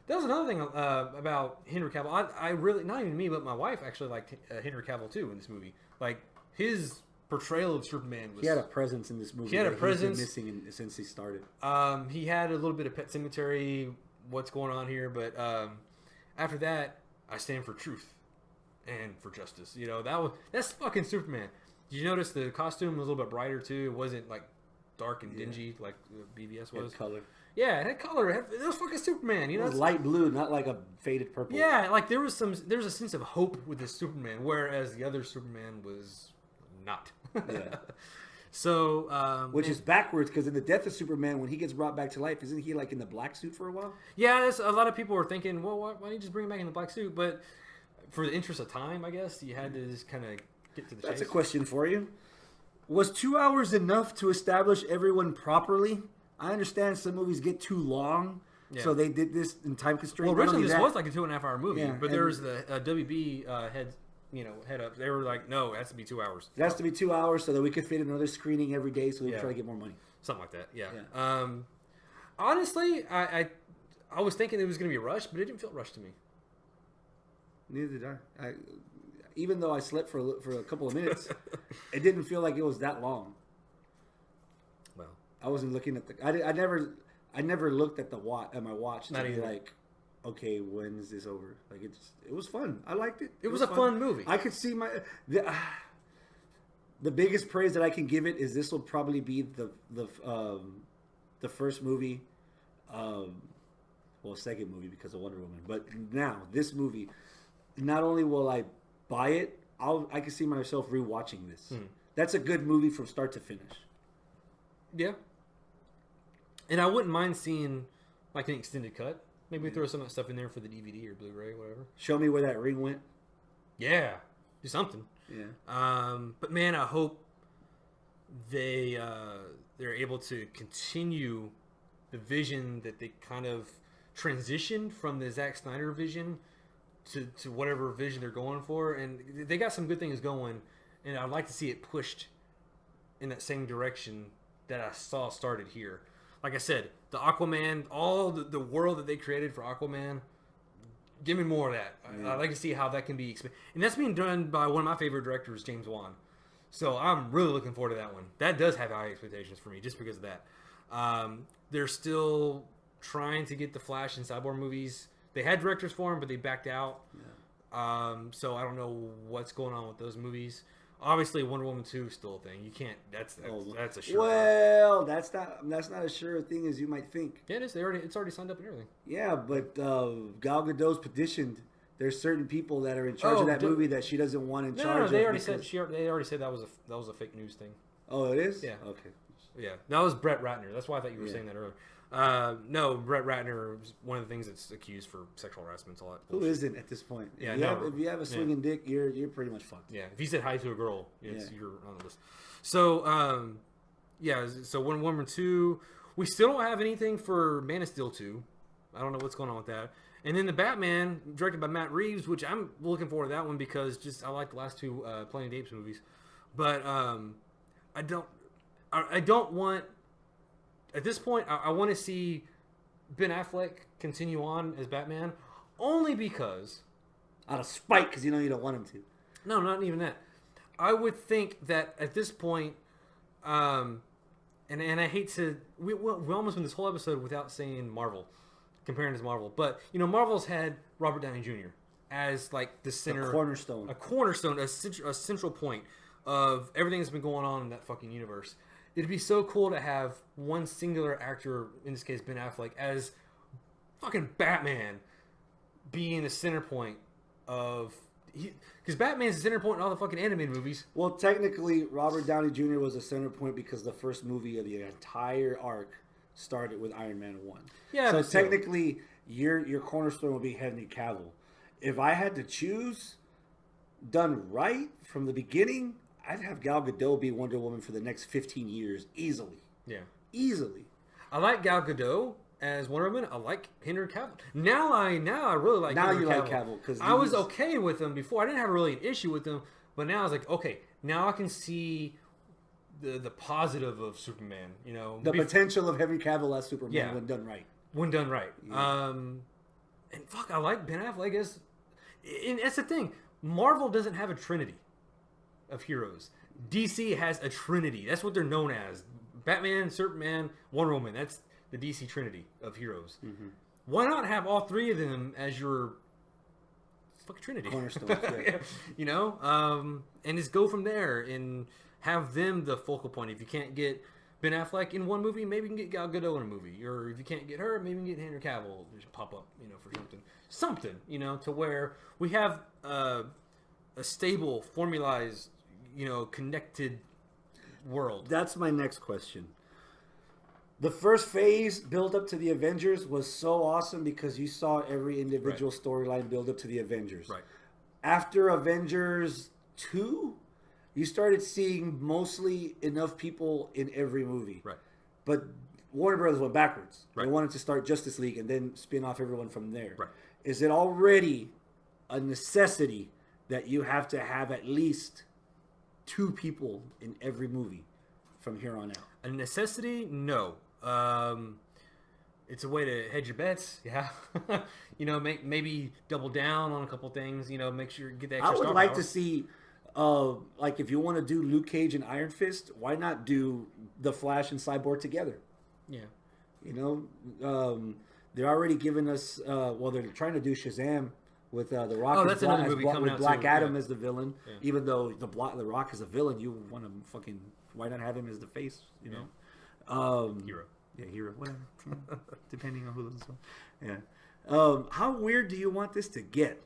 That was another thing about Henry Cavill. I really, not even me, but my wife actually liked Henry Cavill too in this movie. Like his portrayal of Superman was. He had a presence in this movie. He had a presence. He's been missing since he started. He had a little bit of Pet Sematary. What's going on here? But after that, I stand for truth and for justice. You know that's fucking Superman. Did you notice the costume was a little bit brighter too? It wasn't like dark and dingy like BVS was. It had color. Yeah, it had color. It was fucking Superman. You know, it was light blue, not like a faded purple. Yeah, like there was a sense of hope with this Superman, whereas the other Superman was not. Yeah. So, which is backwards because in the death of Superman, when he gets brought back to life, isn't he like in the black suit for a while? Yeah, that's, a lot of people were thinking, well, why don't you just bring him back in the black suit? But for the interest of time, I guess you had to just kind of get to the chase. That's a question for you. Was 2 hours enough to establish everyone properly? I understand some movies get too long, so they did this in time constraint. Well, originally this was like a 2.5 hour movie, but there was the WB head up. They were like, no, it has to be 2 hours. It has to be 2 hours so that we could fit another screening every day, so we try to get more money. Something like that. Yeah. Honestly, I was thinking it was going to be rushed, but it didn't feel rushed to me. Neither did I. Even though I slept for a couple of minutes, it didn't feel like it was that long. Well, I wasn't looking at I never looked at my watch to be like, okay, when is this over? Like it was fun. I liked it. It was a fun movie. I could see the biggest praise that I can give it is this will probably be the first movie, second movie because of Wonder Woman. But now this movie, not only will I buy it, I can see myself rewatching this. That's a good movie from start to finish. Yeah. And I wouldn't mind seeing like an extended cut. Maybe throw some of that stuff in there for the DVD or Blu-ray, whatever. Show me where that ring went. Yeah. Do something. Yeah. But man, I hope they're able to continue the vision that they kind of transitioned from the Zack Snyder vision to whatever vision they're going for, and they got some good things going, and I'd like to see it pushed in that same direction that I saw started here. Like I said, the Aquaman, all the world that they created for Aquaman, give me more of that. I'd like to see how that can be and that's being done by one of my favorite directors, James Wan. So I'm really looking forward to that one. That does have high expectations for me just because of that. They're still trying to get the Flash and Cyborg movies. They had directors for them, but they backed out. Yeah. So I don't know what's going on with those movies. Obviously, Wonder Woman 2 is still a thing. You can't. That's a sure. Well, that's not as sure a thing as you might think. Yeah, it is. It's already signed up and everything. Yeah, but Gal Gadot's petitioned. There's certain people that are in charge of that movie that she doesn't want in charge. No, they already said they already said that was a fake news thing. Oh, it is. Yeah. Okay. Yeah, that was Brett Ratner. That's why I thought you were saying that earlier. No, Brett Ratner is one of the things that's accused for sexual harassment. All that. Who isn't at this point? Yeah, if you have a swinging dick, you're pretty much fucked. Yeah, if you said hi to a girl, you're on the list. So, so Wonder Woman 2, we still don't have anything for Man of Steel 2. I don't know what's going on with that. And then the Batman, directed by Matt Reeves, which I'm looking forward to that one because I like the last two Planet of the Apes movies. But I don't want. At this point, I want to see Ben Affleck continue on as Batman, only because out of spite, because you don't want him to. No, not even that. I would think that at this point, and I hate to, we almost went this whole episode without saying Marvel, comparing it to Marvel, but Marvel's had Robert Downey Jr. as like the center, a cornerstone, a central point of everything that's been going on in that fucking universe. It'd be so cool to have one singular actor, in this case Ben Affleck, as fucking Batman, being the center point of... Because Batman's the center point in all the fucking animated movies. Well, technically, Robert Downey Jr. was a center point because the first movie of the entire arc started with Iron Man 1. Yeah, so technically, your cornerstone would be Henry Cavill. If I had to choose, done right from the beginning... I'd have Gal Gadot be Wonder Woman for the next 15 years, easily. Yeah. Easily. I like Gal Gadot as Wonder Woman. I like Henry Cavill. Now I really like Henry Cavill. Now you like Cavill. Because I was okay with him before. I didn't have really an issue with him. But now I was like, okay, now I can see the positive of Superman. The potential of Henry Cavill as Superman when done right. When done right. Yeah. And fuck, I like Ben Affleck as... And that's the thing. Marvel doesn't have a trinity of heroes. DC has a trinity. That's what they're known as. Batman, Superman, Wonder Woman. That's the DC trinity of heroes. Mm-hmm. Why not have all three of them as your fucking trinity? Cornerstones, and just go from there and have them the focal point. If you can't get Ben Affleck in one movie, maybe you can get Gal Gadot in a movie. Or if you can't get her, maybe you can get Henry Cavill just pop up, for something. To where we have a stable, formalized, connected world. That's my next question. The first phase build up to the Avengers was so awesome because you saw every individual storyline build up to the Avengers. Right. After Avengers 2, you started seeing mostly enough people in every movie. Right. But Warner Brothers went backwards. Right. They wanted to start Justice League and then spin off everyone from there. Right. Is it already a necessity that you have to have at least 2 people in every movie from here on out? A necessity? No. It's a way to hedge your bets. Yeah. Maybe double down on a couple things. Make sure you get that extra I would star like power. to see, if you want to do Luke Cage and Iron Fist, why not do the Flash and Cyborg together? Yeah. They're already giving us. They're trying to do Shazam with the Rock. Oh, that's another movie coming out Black too. Adam Yeah. as the villain. Yeah. Even though the Rock is a villain, you want to fucking why not have him as the face? Hero. Yeah, hero. Whatever. Depending on who this one. Yeah. How weird do you want this to get?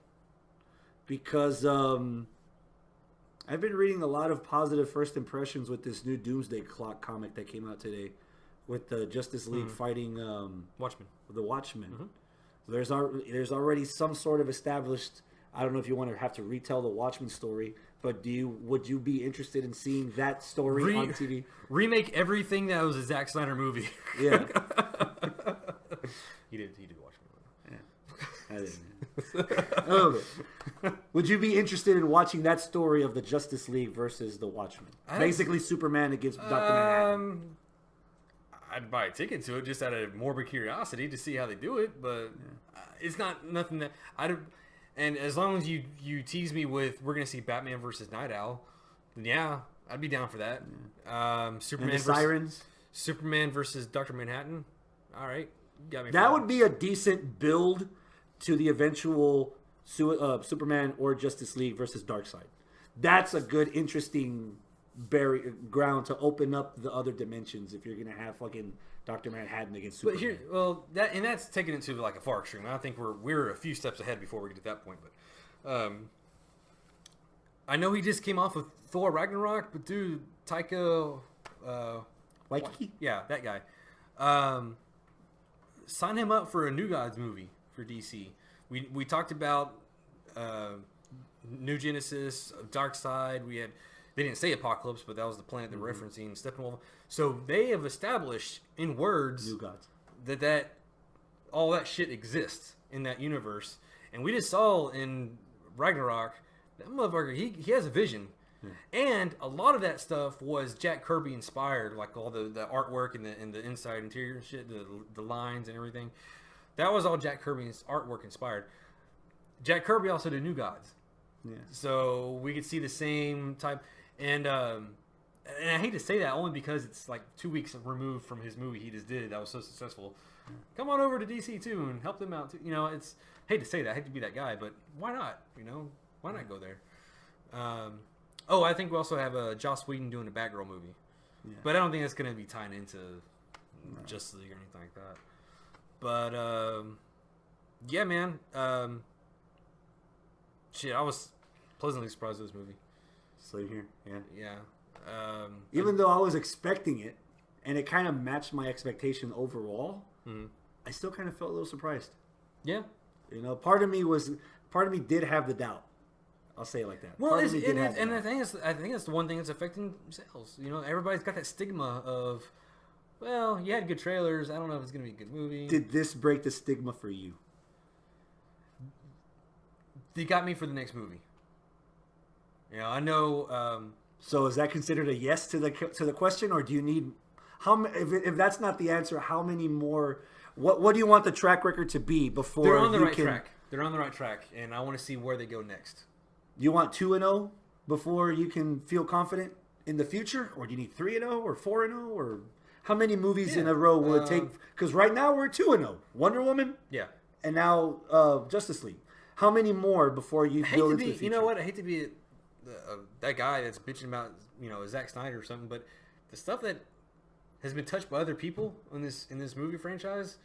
Because I've been reading a lot of positive first impressions with this new Doomsday Clock comic that came out today, with the Justice League fighting Watchmen. The Watchmen. Mm-hmm. There's already some sort of established. I don't know if you want to have to retell the Watchmen story, but would you be interested in seeing that story on TV? Remake everything that was a Zack Snyder movie. Yeah. He did Watchmen. Yeah. I didn't. A little bit. Would you be interested in watching that story of the Justice League versus the Watchmen? Basically, Superman against Dr. Manhattan. I'd buy a ticket to it just out of morbid curiosity to see how they do it, but it's not nothing that I don't. And as long as you tease me with we're gonna see Batman versus Night Owl, then yeah, I'd be down for that. Superman and the Sirens. Superman versus Dr. Manhattan. All right, you got me. That would be a decent build to the eventual Superman or Justice League versus Darkseid. That's a good, interesting ground to open up the other dimensions if you're gonna have fucking Dr. Manhattan against Superman. But that's taking it to like a far extreme. I think we're a few steps ahead before we get to that point. But I know he just came off of Thor Ragnarok, but dude, Taika Waititi? Yeah, that guy. Sign him up for a New Gods movie for DC. We talked about New Genesis, Darkseid. They didn't say Apocalypse, but that was the planet they're referencing. Steppenwolf. So they have established in words New Gods. that all that shit exists in that universe. And we just saw in Ragnarok, that motherfucker, he has a vision. And a lot of that stuff was Jack Kirby inspired, like all the artwork and the inside interior and shit, the lines and everything. That was all Jack Kirby's artwork inspired. Jack Kirby also did New Gods. Yeah. So we could see the same type. And I hate to say that only because it's like 2 weeks removed from his movie he just did that was so successful. Come on over to DC too and help them out too. You know, it's hate to say that, I hate to be that guy, but why not? You know, why not go there? I think we also have Joss Whedon doing a Batgirl movie, but I don't think that's going to be tying into Justice League or anything like that. But yeah, man, shit, I was pleasantly surprised with this movie. Same here, Yeah. Even though I was expecting it, and it kind of matched my expectation overall, I still kind of felt a little surprised. Yeah. You know, part of me did have the doubt. I'll say it like that. Well, I think that's the one thing that's affecting sales. You know, everybody's got that stigma of, well, you had good trailers. I don't know if it's going to be a good movie. Did this break the stigma for you? They got me for the next movie. You know, I know. So is that considered a yes to the question, or do you need if that's not the answer? How many more? What do you want the track record to be before they're on the right track? They're on the right track, and I want to see where they go next. You want 2-0 before you can feel confident in the future, or do you need 3-0 or 4-0, or how many movies in a row will it take? Because right now we're 2-0. Wonder Woman, and now Justice League. How many more before you build into the future? You know what? I hate to be that guy that's bitching about Zack Snyder or something, but the stuff that has been touched by other people in this movie franchise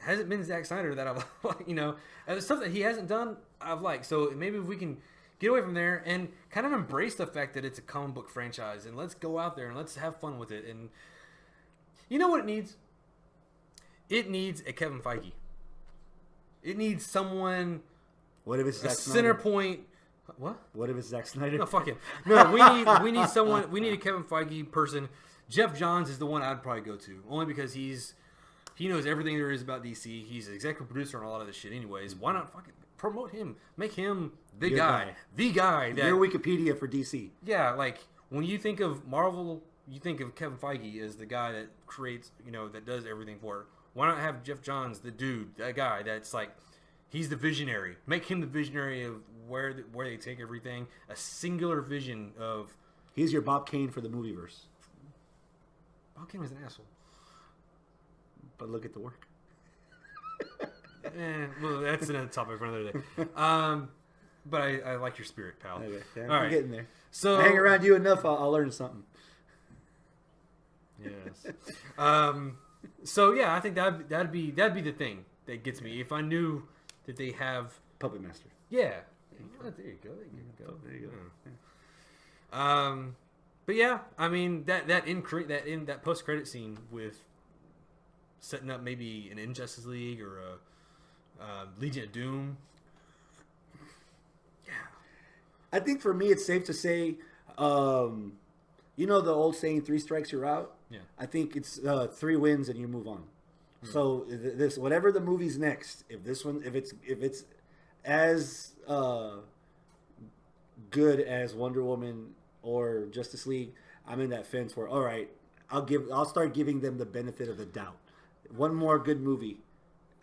hasn't been Zack Snyder that I've and the stuff that he hasn't done I've liked. So maybe if we can get away from there and kind of embrace the fact that it's a comic book franchise, and let's go out there and let's have fun with it. And you know what it needs? It needs a Kevin Feige. It needs someone. What if it's Zack Snyder? Center point. What? What if it's Zack Snyder? No, fuck him. No, we need someone. We need a Kevin Feige person. Jeff Johns is the one I'd probably go to, only because he knows everything there is about DC. He's the executive producer on a lot of this shit, anyways. Why not fucking promote him? Make him the guy. The guy that your Wikipedia for DC. Yeah, like when you think of Marvel, you think of Kevin Feige as the guy that creates, that does everything for it. Why not have Jeff Johns, the dude, that guy that's like. He's the visionary. Make him the visionary of where they take everything. A singular vision of. He's your Bob Kane for the movieverse. Bob Kane was an asshole. But look at the work. Well, that's another topic for another day. But I like your spirit, pal. Okay, yeah, I'm I'm getting there. So I hang around you enough, I'll learn something. Yes. So yeah, I think that'd be the thing that gets me. If I knew that they have Puppet Master. Yeah. Oh, there you go. There you go. Yeah. But yeah, I mean that post credit scene with setting up maybe an Injustice League or a Legion of Doom. Yeah. I think for me it's safe to say, the old saying, 3 strikes you're out. Yeah. I think it's 3 wins and you move on. So this whatever the movie's next, if it's as good as Wonder Woman or Justice League, I'm in that fence where, all right, I'll start giving them the benefit of the doubt. One more good movie,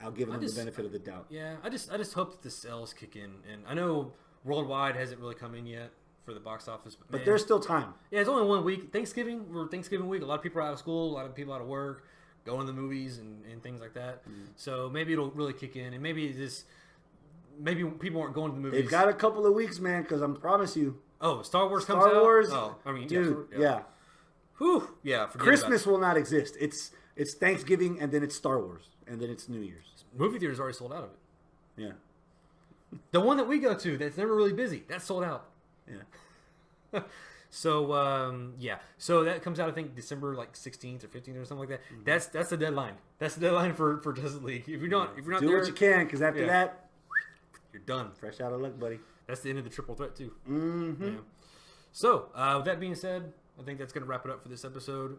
I'll give them the benefit of the doubt. Yeah, I just hope that the sales kick in, and I know worldwide hasn't really come in yet for the box office, but there's still time. Yeah, it's only 1 week. Thanksgiving week. A lot of people are out of school, a lot of people out of work, going to the movies and things like that. So maybe it'll really kick in, and maybe people aren't going to the movies. They've got a couple of weeks, man, because I promise you. Oh, Star Wars comes out? Star Wars? Oh, I mean, dude, yeah. Whew, yeah, Christmas will not exist. It's Thanksgiving, and then it's Star Wars, and then it's New Year's. Movie theaters already sold out of it. Yeah. The one that we go to that's never really busy, that's sold out. Yeah. So yeah, so that comes out I think December like 16th or 15th or something like that. Mm-hmm. That's the deadline. That's the deadline for Justice League. If you're not do there, what you can, because after that, you're done. Fresh out of luck, buddy. That's the end of the triple threat too. Mm-hmm. Yeah. So with that being said, I think that's gonna wrap it up for this episode.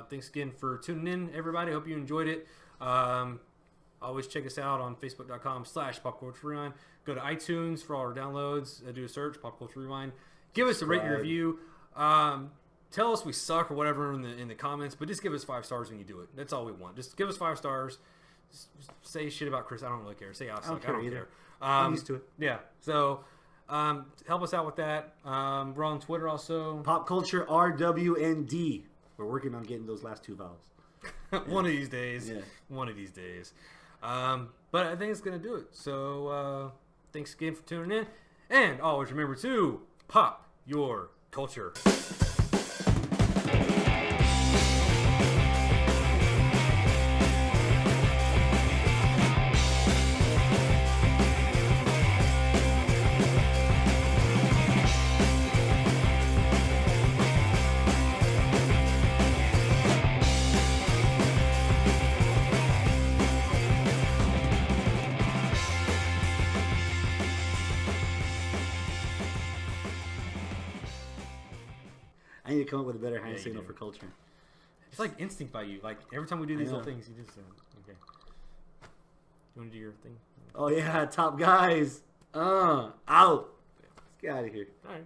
Thanks again for tuning in, everybody. Hope you enjoyed it. Always check us out on Facebook.com/PopCultureRewind. Go to iTunes for all our downloads. Do a search, Pop Culture Rewind. Give us a rate and review. Tell us we suck or whatever in the comments, but just give us 5 stars when you do it. That's all we want. Just give us 5 stars. Just say shit about Chris. I don't really care. Say I suck. I don't care. I'm used to it. Yeah. So help us out with that. We're on Twitter also. Pop Culture RWND. We're working on getting those last 2 vowels. One of these days. Yeah. One of these days. But I think it's going to do it. So thanks again for tuning in. And always remember to pop your culture. I need to come up with a better hand signal for culture. It's like instinct by you. Like every time we do these little things, you just okay. You want to do your thing? Oh yeah, top guys. Out. Let's get out of here. All right.